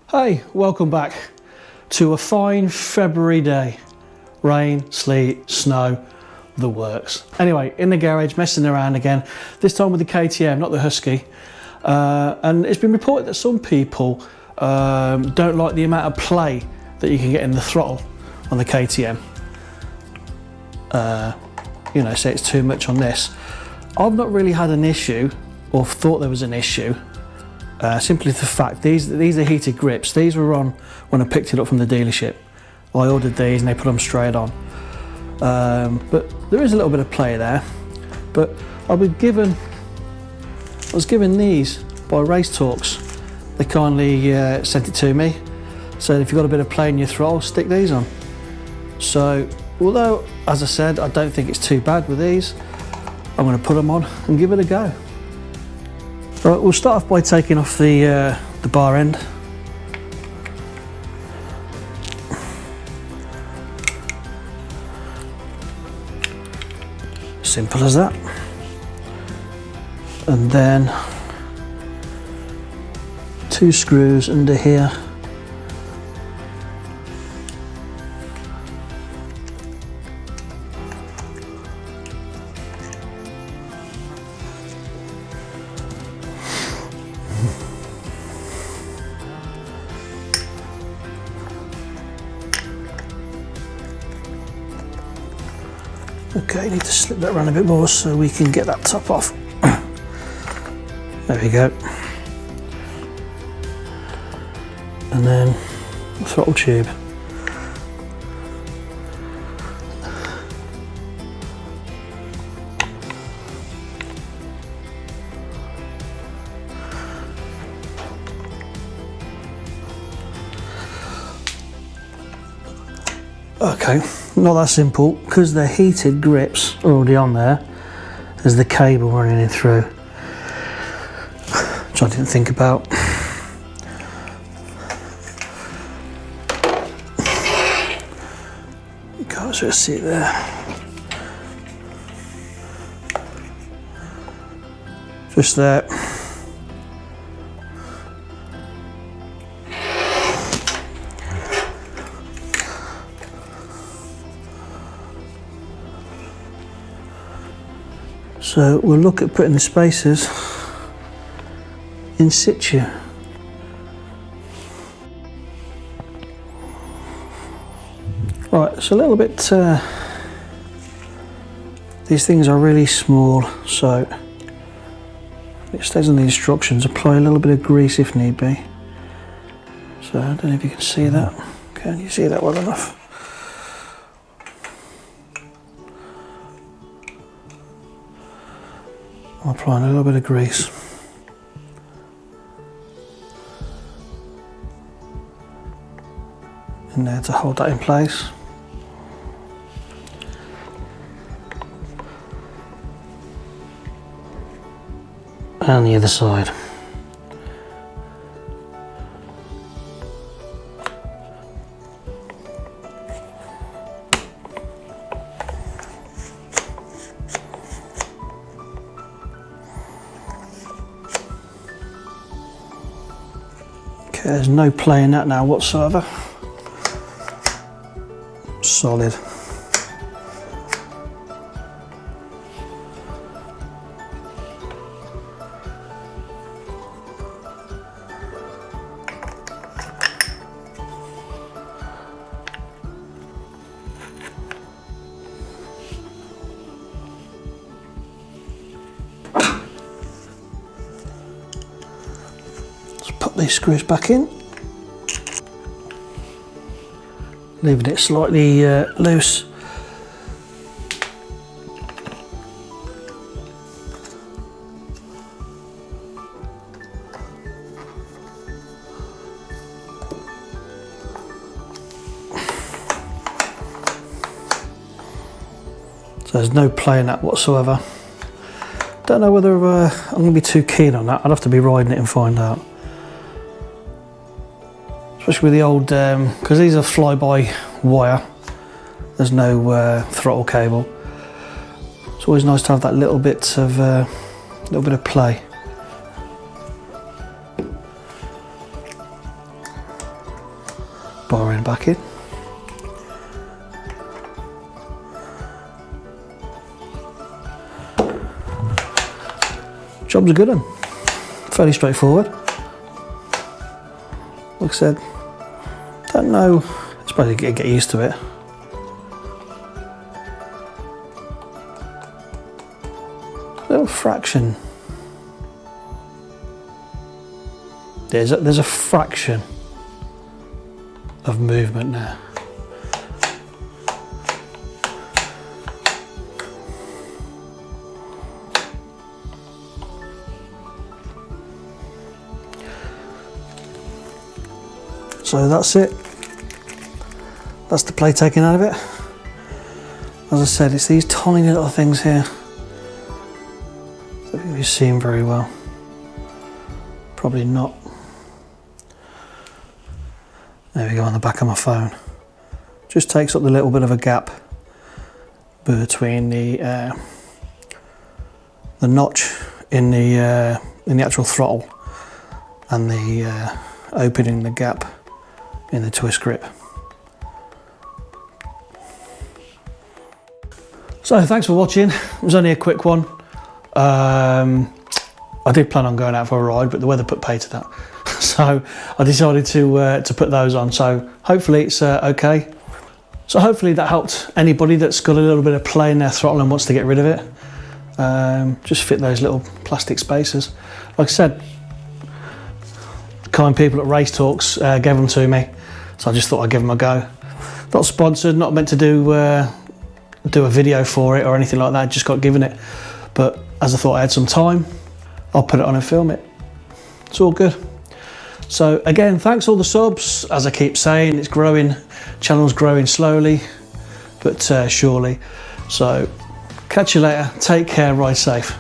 Hey, welcome back to a fine February day. Rain, sleet, snow, the works. Anyway, in the garage, messing around again, this time with the KTM, not the Husky. And it's been reported that some people don't like the amount of play that you can get in the throttle on the KTM. You know, say it's too much on this. I've not really had an issue or thought there was an issue. Simply the fact these are heated grips. These were on when I picked it up from the dealership. I ordered these and they put them straight on. But there is a little bit of play there. But I was given these by Race Talks. They kindly sent it to me. Said if you've got a bit of play in your throttle, stick these on. So although, as I said, I don't think it's too bad with these, I'm going to put them on and give it a go. Right, we'll start off by taking off the bar end. Simple as that. And then 2 screws under here. Okay, need to slip that around a bit more so we can get that top off. There we go. And then the throttle tube. Okay, not that simple, because the heated grips are already on there. There's the cable running it through, which I didn't think about. You can't sort of see it there. Just there. So we'll look at putting the spacers in situ. Right, it's a little bit, these things are really small, so it stays on the instructions. Apply a little bit of grease if need be. So I don't know if you can see that. Can you see that well enough? I'm applying a little bit of grease. In there to hold that in place. And the other side. Okay, there's no play in that now whatsoever. Solid. Put these screws back in, leaving it slightly loose. So there's no play in that whatsoever. Don't know whether I'm going to be too keen on that. I'll have to be riding it and find out. Especially with the old, because these are fly-by wire, there's no throttle cable. It's always nice to have that little bit of play. Borrowing back in. Job's a good one. Fairly straightforward. Like I said, don't know, I suppose you get used to it. Little fraction. There's a fraction of movement there. So that's it. That's the play taken out of it. As I said, it's these tiny little things here. I don't think you see them very well. Probably not. There we go, on the back of my phone. Just takes up the little bit of a gap between the notch in the actual throttle and the opening the gap in the twist grip. So thanks for watching. It was only a quick one. I did plan on going out for a ride, but the weather put pay to that. So I decided to put those on. So hopefully it's okay. So hopefully that helped anybody that's got a little bit of play in their throttle and wants to get rid of it. Just fit those little plastic spacers. Like I said, kind people at Race Talks gave them to me, so I just thought I'd give them a go. Not sponsored, not meant to do a video for it or anything like that, just got given it. But as I thought I had some time, I'll put it on and film it. It's all good. So again, thanks all the subs. As I keep saying, it's growing, channel's growing slowly but surely. So catch you later, take care, ride safe.